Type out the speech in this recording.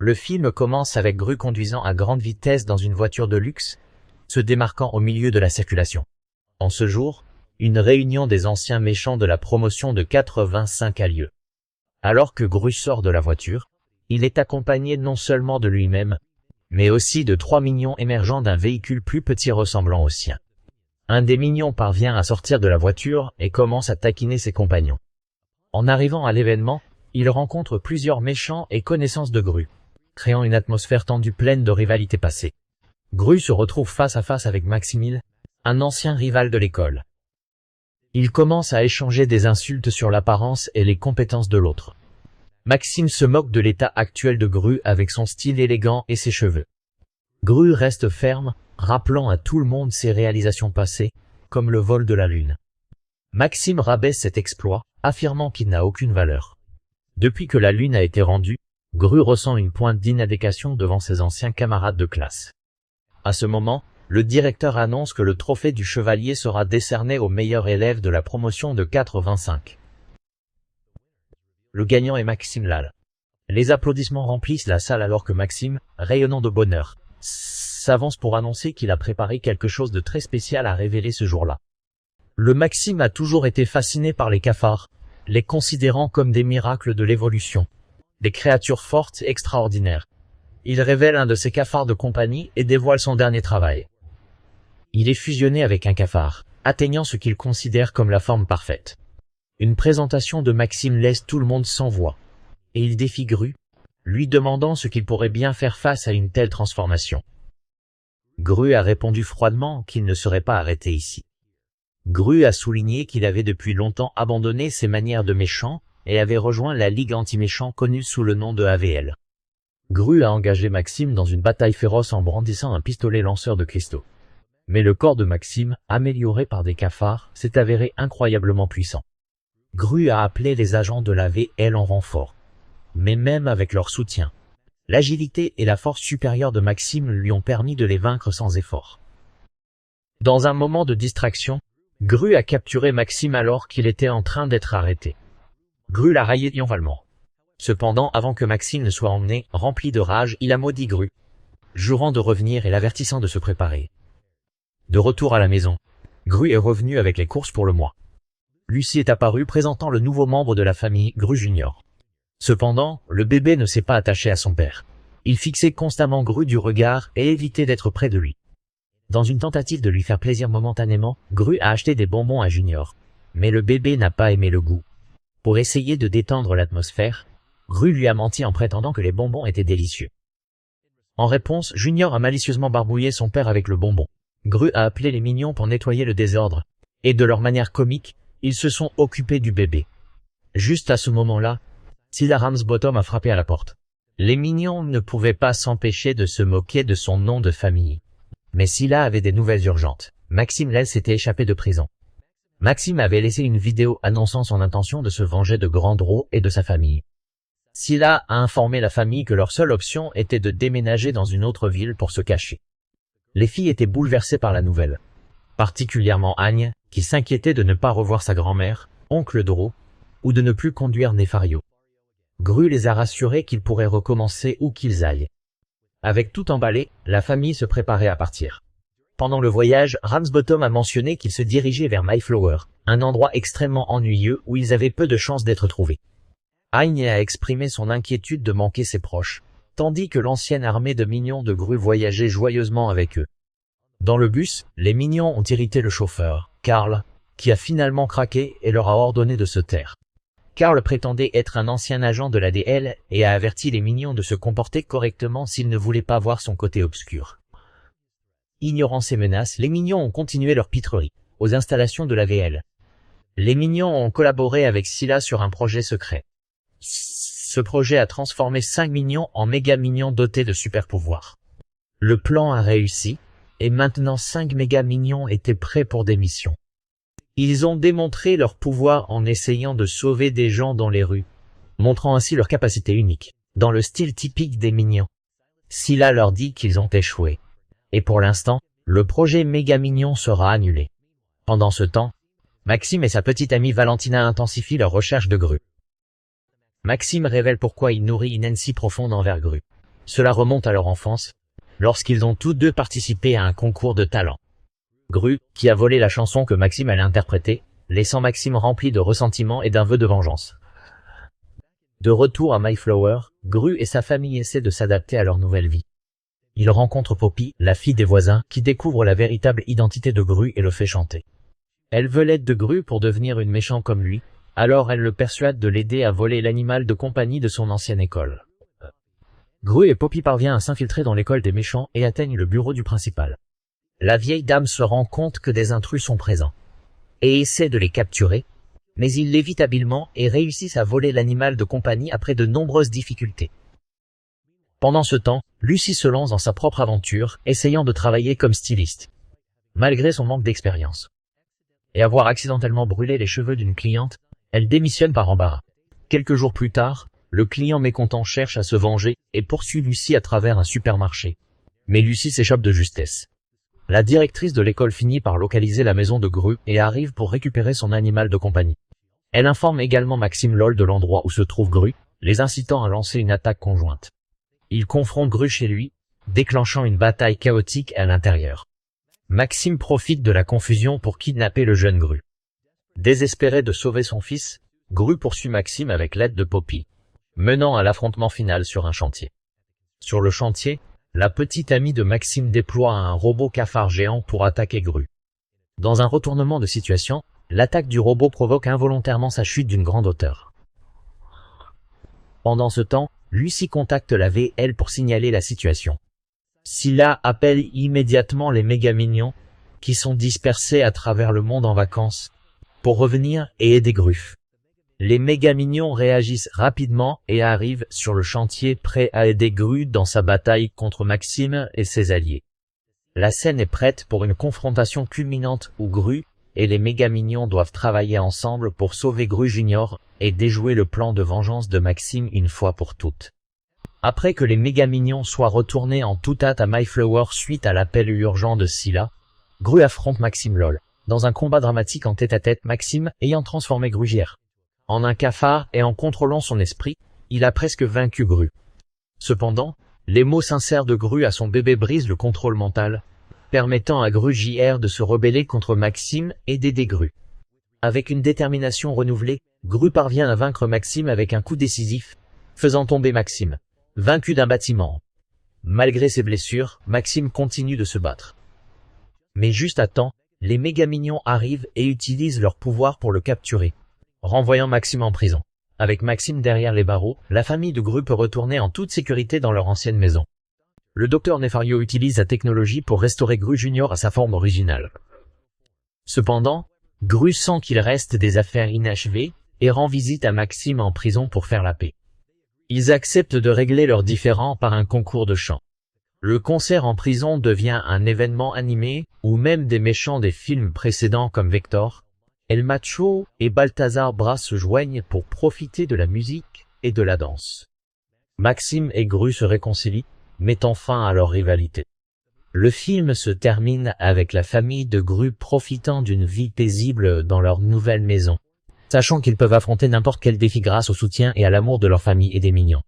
Le film commence avec Gru conduisant à grande vitesse dans une voiture de luxe, se démarquant au milieu de la circulation. En ce jour, une réunion des anciens méchants de la promotion de 85 a lieu. Alors que Gru sort de la voiture, il est accompagné non seulement de lui-même, mais aussi de 3 minions émergeant d'un véhicule plus petit ressemblant au sien. Un des minions parvient à sortir de la voiture et commence à taquiner ses compagnons. En arrivant à l'événement, il rencontre plusieurs méchants et connaissances de Gru, créant une atmosphère tendue pleine de rivalité passée. Gru se retrouve face à face avec Maximil, un ancien rival de l'école. Ils commencent à échanger des insultes sur l'apparence et les compétences de l'autre. Maxime se moque de l'état actuel de Gru avec son style élégant et ses cheveux. Gru reste ferme, rappelant à tout le monde ses réalisations passées, comme le vol de la lune. Maxime rabaisse cet exploit, affirmant qu'il n'a aucune valeur. Depuis que la lune a été rendue, Gru ressent une pointe d'inadéquation devant ses anciens camarades de classe. À ce moment, le directeur annonce que le trophée du chevalier sera décerné au meilleur élève de la promotion de 85. Le gagnant est Maxime Lal. Les applaudissements remplissent la salle alors que Maxime, rayonnant de bonheur, s'avance pour annoncer qu'il a préparé quelque chose de très spécial à révéler ce jour-là. Le Maxime a toujours été fasciné par les cafards, les considérant comme des miracles de l'évolution, des créatures fortes et extraordinaires. Il révèle un de ses cafards de compagnie et dévoile son dernier travail. Il est fusionné avec un cafard, atteignant ce qu'il considère comme la forme parfaite. Une présentation de Maxime laisse tout le monde sans voix, et il défie Gru, lui demandant ce qu'il pourrait bien faire face à une telle transformation. Gru a répondu froidement qu'il ne serait pas arrêté ici. Gru a souligné qu'il avait depuis longtemps abandonné ses manières de méchant et avait rejoint la Ligue anti-méchant connue sous le nom de AVL. Gru a engagé Maxime dans une bataille féroce en brandissant un pistolet lanceur de cristaux. Mais le corps de Maxime, amélioré par des cafards, s'est avéré incroyablement puissant. Gru a appelé les agents de l'AVL en renfort. Mais même avec leur soutien, l'agilité et la force supérieure de Maxime lui ont permis de les vaincre sans effort. Dans un moment de distraction, Gru a capturé Maxime alors qu'il était en train d'être arrêté. Gru l'a raillé triomphalement. Cependant, avant que Maxime ne soit emmené, rempli de rage, il a maudit Gru, jurant de revenir et l'avertissant de se préparer. De retour à la maison, Gru est revenu avec les courses pour le mois. Lucie est apparue présentant le nouveau membre de la famille, Gru Junior. Cependant, le bébé ne s'est pas attaché à son père. Il fixait constamment Gru du regard et évitait d'être près de lui. Dans une tentative de lui faire plaisir momentanément, Gru a acheté des bonbons à Junior. Mais le bébé n'a pas aimé le goût. Pour essayer de détendre l'atmosphère, Gru lui a menti en prétendant que les bonbons étaient délicieux. En réponse, Junior a malicieusement barbouillé son père avec le bonbon. Gru a appelé les mignons pour nettoyer le désordre, et de leur manière comique, ils se sont occupés du bébé. Juste à ce moment-là, Scylla Ramsbottom a frappé à la porte. Les mignons ne pouvaient pas s'empêcher de se moquer de son nom de famille. Mais Scylla avait des nouvelles urgentes. Maxime Lal s'était échappé de prison. Maxime avait laissé une vidéo annonçant son intention de se venger de Grandro et de sa famille. Scylla a informé la famille que leur seule option était de déménager dans une autre ville pour se cacher. Les filles étaient bouleversées par la nouvelle. Particulièrement Agne, qui s'inquiétait de ne pas revoir sa grand-mère, oncle Doro, ou de ne plus conduire Nefario. Gru les a rassurés qu'ils pourraient recommencer où qu'ils aillent. Avec tout emballé, la famille se préparait à partir. Pendant le voyage, Ramsbottom a mentionné qu'ils se dirigeaient vers Mayflower, un endroit extrêmement ennuyeux où ils avaient peu de chances d'être trouvés. Agne a exprimé son inquiétude de manquer ses proches, tandis que l'ancienne armée de mignons de Gru voyageait joyeusement avec eux. Dans le bus, les mignons ont irrité le chauffeur, Karl, qui a finalement craqué et leur a ordonné de se taire. Karl prétendait être un ancien agent de l'ADL et a averti les mignons de se comporter correctement s'ils ne voulaient pas voir son côté obscur. Ignorant ces menaces, les mignons ont continué leur pitrerie, aux installations de l'AVL. Les mignons ont collaboré avec Scylla sur un projet secret. Ce projet a transformé 5 mignons en méga mignons dotés de super pouvoirs. Le plan a réussi, et maintenant 5 méga mignons étaient prêts pour des missions. Ils ont démontré leur pouvoir en essayant de sauver des gens dans les rues, montrant ainsi leur capacité unique, dans le style typique des mignons. Scylla leur dit qu'ils ont échoué. Et pour l'instant, le projet méga mignon sera annulé. Pendant ce temps, Maxime et sa petite amie Valentina intensifient leur recherche de Gru. Maxime révèle pourquoi il nourrit une haine si profonde envers Gru. Cela remonte à leur enfance, lorsqu'ils ont tous deux participé à un concours de talent. Gru, qui a volé la chanson que Maxime allait interpréter, laissant Maxime rempli de ressentiment et d'un vœu de vengeance. De retour à Mayflower, Gru et sa famille essaient de s'adapter à leur nouvelle vie. Ils rencontrent Poppy, la fille des voisins, qui découvre la véritable identité de Gru et le fait chanter. Elle veut l'aide de Gru pour devenir une méchante comme lui, alors elle le persuade de l'aider à voler l'animal de compagnie de son ancienne école. Gru et Poppy parviennent à s'infiltrer dans l'école des méchants et atteignent le bureau du principal. La vieille dame se rend compte que des intrus sont présents, et essaie de les capturer, mais ils l'évitent habilement et réussissent à voler l'animal de compagnie après de nombreuses difficultés. Pendant ce temps, Lucy se lance dans sa propre aventure, essayant de travailler comme styliste, malgré son manque d'expérience. Et avoir accidentellement brûlé les cheveux d'une cliente, elle démissionne par embarras. Quelques jours plus tard, le client mécontent cherche à se venger et poursuit Lucy à travers un supermarché. Mais Lucy s'échappe de justesse. La directrice de l'école finit par localiser la maison de Gru et arrive pour récupérer son animal de compagnie. Elle informe également Maxime Lol de l'endroit où se trouve Gru, les incitant à lancer une attaque conjointe. Il confronte Gru chez lui, déclenchant une bataille chaotique à l'intérieur. Maxime profite de la confusion pour kidnapper le jeune Gru. Désespéré de sauver son fils, Gru poursuit Maxime avec l'aide de Poppy, menant à l'affrontement final sur un chantier. Sur le chantier, la petite amie de Maxime déploie un robot cafard géant pour attaquer Gru. Dans un retournement de situation, l'attaque du robot provoque involontairement sa chute d'une grande hauteur. Pendant ce temps, Lucy contacte la VL pour signaler la situation. Scylla appelle immédiatement les Méga-Mignons, qui sont dispersés à travers le monde en vacances, pour revenir et aider Gru. Les Méga-Mignons réagissent rapidement et arrivent sur le chantier prêts à aider Gru dans sa bataille contre Maxime et ses alliés. La scène est prête pour une confrontation culminante où Gru et les Méga-Mignons doivent travailler ensemble pour sauver Gru Junior et déjouer le plan de vengeance de Maxime une fois pour toutes. Après que les Méga-Mignons soient retournés en toute hâte à Mayflower suite à l'appel urgent de Scylla, Gru affronte Maxime Lol, dans un combat dramatique en tête-à-tête, Maxime ayant transformé Grugière en un cafard et en contrôlant son esprit, il a presque vaincu Gru. Cependant, les mots sincères de Gru à son bébé brisent le contrôle mental, permettant à Gru JR de se rebeller contre Maxime et d'aider Gru. Avec une détermination renouvelée, Gru parvient à vaincre Maxime avec un coup décisif, faisant tomber Maxime, vaincu d'un bâtiment. Malgré ses blessures, Maxime continue de se battre. Mais juste à temps, les Méga-Mignons arrivent et utilisent leur pouvoir pour le capturer, renvoyant Maxime en prison. Avec Maxime derrière les barreaux, la famille de Gru peut retourner en toute sécurité dans leur ancienne maison. Le docteur Nefario utilise la technologie pour restaurer Gru Junior à sa forme originale. Cependant, Gru sent qu'il reste des affaires inachevées et rend visite à Maxime en prison pour faire la paix. Ils acceptent de régler leurs différends par un concours de chant. Le concert en prison devient un événement animé où même des méchants des films précédents comme Vector, El Macho et Balthazar Bras se joignent pour profiter de la musique et de la danse. Maxime et Gru se réconcilient, mettant fin à leur rivalité. Le film se termine avec la famille de Gru profitant d'une vie paisible dans leur nouvelle maison, sachant qu'ils peuvent affronter n'importe quel défi grâce au soutien et à l'amour de leur famille et des mignons.